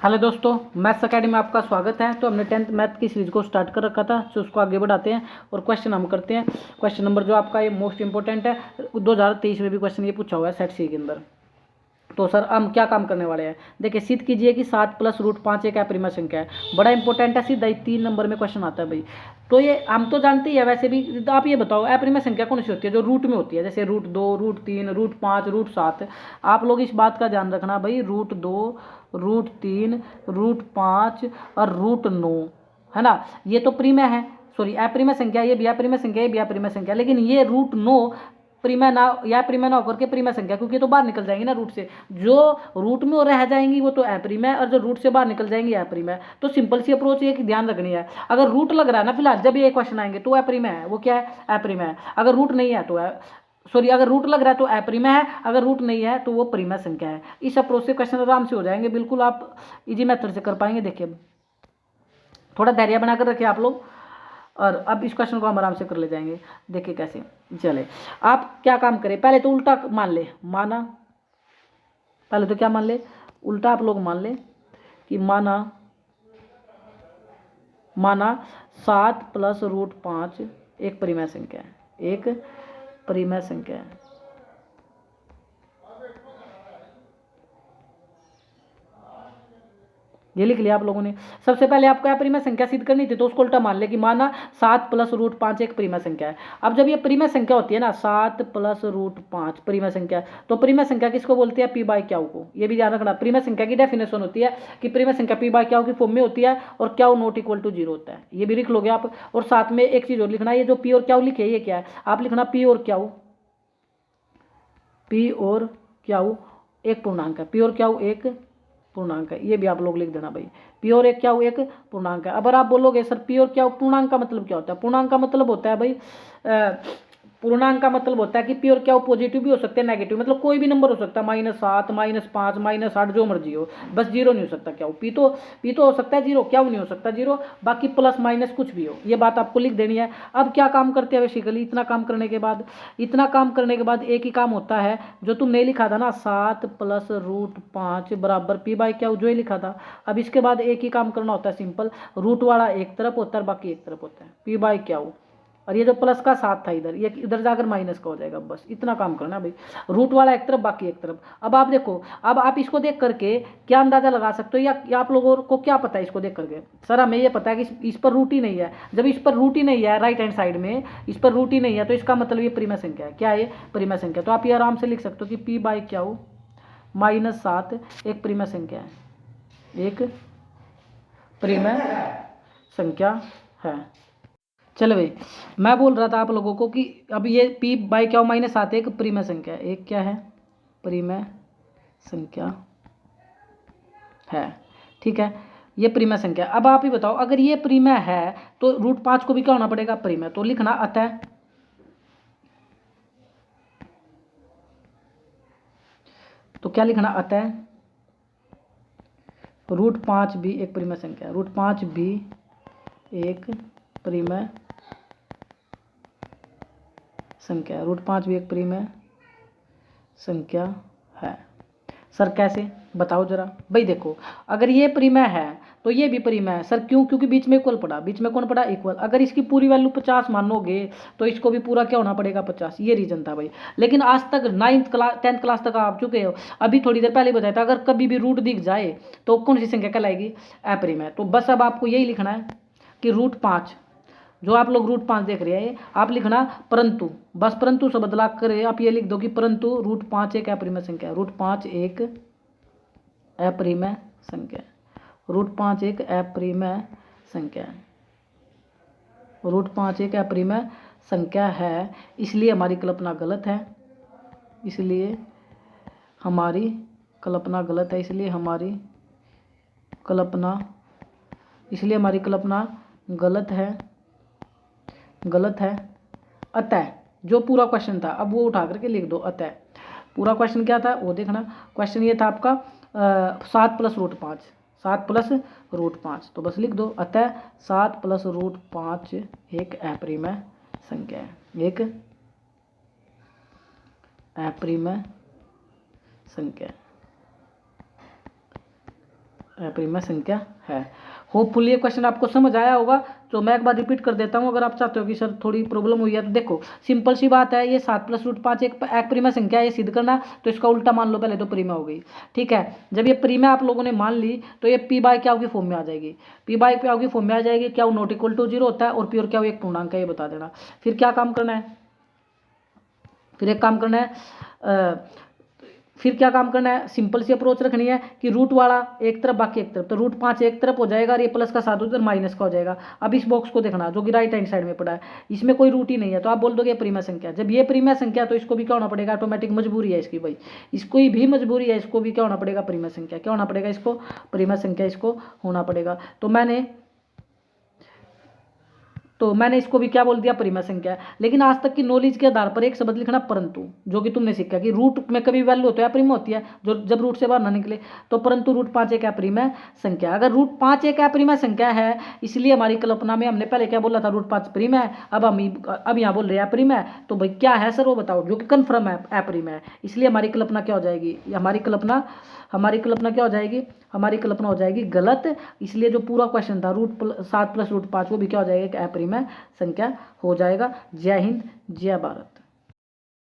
Hello दोस्तों, maths academy में आपका स्वागत है। तो हमने 10th मैथ की सीरीज को स्टार्ट कर रखा था, तो उसको आगे बढ़ाते हैं और क्वेश्चन हम करते हैं। क्वेश्चन नंबर जो आपका ये मोस्ट इंपॉर्टेंट है, 2023 में भी क्वेश्चन ये पूछा हुआ है सेट सी के अंदर। तो सर हम क्या काम करने वाले हैं, देखिए सिद्ध कीजिए कि 7 + √5 एक अप्रिमेय संख्या है। बड़ा इंपॉर्टेंट है, सीधा ही 3 नंबर में क्वेश्चन आता है भाई। तो ये हम तो जानते ही है वैसे भी। तो आप ये बताओ अप्रिमेय संख्या कौन सी होती है जो रूट में होती है, जैसे √2, √3, √5, √7। आप लोग इस बात का ध्यान रखना भाई, √2, √3, √5 और √9 है ना, ये तो प्रिमेय है, सॉरी अप्रिमेय संख्या। ये भी अप्रिमेय संख्या, ये भी अप्रिमेय संख्या, लेकिन ये √9 प्रीमिया ना या प्रीमिया ना होकर के प्रीमिया संख्या, क्योंकि तो बाहर निकल जाएंगी ना रूट से। जो रूट में और रह जाएंगी वो तो अप्रीमिया, और जो रूट से बाहर निकल जाएंगी अप्रीमिया। तो सिंपल सी अप्रोच ये कि ध्यान रखनी है, अगर रूट लग रहा है ना फिलहाल जब ये क्वेश्चन आएंगे तो अप्रीमिया है, वो क्या है अप्रीमिया है। अगर रूट नहीं है तो सॉरी अगर रूट लग रहा है तो अप्रीमिया है, अगर रूट नहीं है तो वो प्रीमिया संख्या है। इस अप्रोच से क्वेश्चन आराम से हो जाएंगे, बिल्कुल आप इजी मेथड से कर पाएंगे। देखिए थोड़ा धैर्य बनाकर रखिए आप लोग, और अब इस क्वेश्चन को हम आराम से कर ले जाएंगे। देखिए कैसे चले। आप क्या काम करें, पहले तो उल्टा मान ले, माना पहले तो क्या मान ले, उल्टा आप लोग मान ले कि माना 7 + √5 एक परिमेय संख्या है, एक परिमेय संख्या है। ये लिख लिया आप लोगों ने। सबसे पहले आपको अपरिमेय संख्या सिद्ध करनी थी, तो उसको उल्टा मान ले कि माना 7 + √5 एक परिमेय संख्या है। अब जब ये परिमेय संख्या होती है ना, 7 + √5 परिमेय संख्या, तो परिमेय संख्या किसको बोलते हैं, p/q को। ये भी ध्यान रखना, परिमेय संख्या की डेफिनेशन होती है कि परिमेय संख्या p/q की फॉर्म में होती है और q ≠ 0 होता है। ये भी लिख लोगे आप। और साथ में एक चीज और लिखना, ये जो p और q लिखे ये क्या है, आप लिखना p और q एक पूर्णांक है, p और q एक पूर्णांक है। ये भी आप लोग लिख देना भाई, p और एक क्या एक पूर्णांक है। अब आप बोलोगे सर p और क्या पूर्णांक का मतलब क्या होता है, पूर्णांक का मतलब होता है भाई पूर्णांक का मतलब होता है कि p और क्या पॉजिटिव भी हो सकते हैं, नेगेटिव, मतलब कोई भी नंबर हो सकता है, -7, -5, -8 जो मर्जी हो, बस जीरो नहीं हो सकता। क्या p तो हो सकता है जीरो, क्या नहीं हो सकता जीरो, बाकी प्लस माइनस कुछ भी हो। ये बात आपको लिख देनी है। अब क्या काम करते हैं बेसिकली, इतना काम करने के बाद एक ही काम होता है जो तुमने लिखा था ना, 7 + √5 बराबर p/q, जो ही लिखा था। अब इसके बाद एक ही काम करना होता है सिंपल, रूट वाला एक तरफ होता है बाकी एक तरफ होता है, p/q। और ये जो प्लस का 7 था इधर, ये इधर जाकर माइनस का हो जाएगा, बस इतना काम करना भाई। रूट वाला एक तरफ बाकी एक तरफ। अब आप देखो, अब आप इसको देख करके क्या अंदाजा लगा सकते हो, या आप लोगों को क्या पता है इसको देख करके, सर हमें ये पता है कि इस पर रूट ही नहीं है। जब इस पर रूट ही नहीं है, राइट हैंड साइड में इस पर रूट ही नहीं है, तो इसका मतलब ये परिमेय संख्या है। क्या है, परिमेय संख्या। तो आप ये आराम से लिख सकते हो कि p/q -7 एक परिमेय संख्या है, एक परिमेय संख्या है। चलो भाई, मैं बोल रहा था आप लोगों को कि अब ये p/q -7 एक परिमेय संख्या है, एक क्या है, परिमेय संख्या है। ठीक है, ये परिमेय संख्या। अब आप ही बताओ, अगर ये परिमेय है तो √5 को भी क्या होना पड़ेगा, परिमेय। तो लिखना अतः, तो क्या लिखना, अतः √5 भी एक परिमेय संख्या है, √5 भी एक परिमेय संख्या है, √5 भी एक परिमेय संख्या है। सर कैसे, बताओ जरा भाई। देखो अगर ये परिमेय है तो ये भी परिमेय है सर, क्यों, क्योंकि बीच में इक्वल पड़ा, बीच में कौन पड़ा, इक्वल। अगर इसकी पूरी वैल्यू 50 मानोगे तो इसको भी पूरा क्या होना पड़ेगा, 50। ये रीजन था भाई। लेकिन आज तक 9th क्लास 10th क्लास तक आप चुके हो, अभी थोड़ी देर पहले बताया था, अगर कभी भी रूट दिख जाए तो कौन सी संख्या कहलाएगी, अपरिमेय। तो बस अब आपको यही लिखना है कि √5, जो आप लोग √5 देख रहे हैं, आप लिखना परंतु, बस परंतु से बदला कर आप ये लिख दो कि परंतु √5 एक अपरिमेय संख्या है, √5 एक अपरिमेय संख्या, √5 एक अपरिमेय संख्या, √5 एक अपरिमेय संख्या है। इसलिए हमारी कल्पना गलत है, इसलिए हमारी कल्पना गलत है, इसलिए हमारी कल्पना गलत है। अतः जो पूरा क्वेश्चन था, अब वो उठा करके लिख दो। अतः पूरा क्वेश्चन क्या था वो देखना। क्वेश्चन ये था आपका 7 + √5, 7 + √5, तो बस लिख दो अतः 7 + √5 एक अपरिमेय संख्या है, एक अपरिमेय संख्या। अप्रिमा संख्या है। होपफुली ये क्वेश्चन आपको समझ आया होगा। तो मैं एक बार रिपीट कर देता हूँ, अगर आप चाहते हो कि सर थोड़ी प्रॉब्लम हुई है तो देखो सिंपल सी बात है, ये 7 + √5 एक अप्रिमा संख्या है, ये सिद्ध करना तो इसका उल्टा मान लो पहले, तो प्रीमा हो गई। ठीक है, जब ये प्रीमा आप लोगों ने मान ली तो ये पी बाय क्या होगी फॉर्म में आ जाएगी, पी बाय क्या होगी फॉर्म में आ जाएगी। क्या नॉट इक्वल टू 0 होता है और प्योर क्या एक पूर्णांक है, ये बता देना। फिर क्या काम करना है, फिर एक काम करना है, फिर क्या काम करना है, सिंपल सी अप्रोच रखनी है कि रूट वाला एक तरफ बाकी एक तरफ, तो √5 एक तरफ हो जाएगा और ये प्लस का 7 उधर माइनस का हो जाएगा। अब इस बॉक्स को देखना जो कि राइट हैंड साइड में पड़ा है, इसमें कोई रूट ही नहीं है, तो आप बोल दोगे प्रीमा संख्या। जब ये प्रीमा संख्या तो इसको भी क्या होना पड़ेगा, ऑटोमेटिक मजबूरी है इसकी भाई, इसको भी मजबूरी है, इसको भी क्या होना पड़ेगा प्रीमा संख्या, क्या होना पड़ेगा इसको प्रीमा संख्या इसको होना पड़ेगा। तो मैंने इसको भी क्या बोल दिया प्रीमा संख्या। लेकिन आज तक की नॉलेज के आधार पर एक शब्द लिखना परंतु, जो कि तुमने सीखा कि रूट में कभी वैल्यू होता है अप्रिम होती है, जो जब रूट से बाहर ना निकले, तो परंतु √5 एक अप्रिम संख्या। अगर √5 एक अप्रिम संख्या है, इसलिए हमारी कल्पना में हमने पहले क्या बोला था √5 प्रीम है, अब यहाँ बोल रहे हैं अप्रिम है, तो भाई क्या है सर वो बताओ, जो कि कन्फर्म है अप्रिम है, इसलिए हमारी कल्पना क्या हो जाएगी, हमारी कल्पना क्या हो जाएगी, हमारी कल्पना हो जाएगी गलत। इसलिए जो पूरा क्वेश्चन था 7 + √5 वो भी क्या हो जाएगा, एक अप्रिम संख्या हो जाएगा। जय हिंद, जय भारत।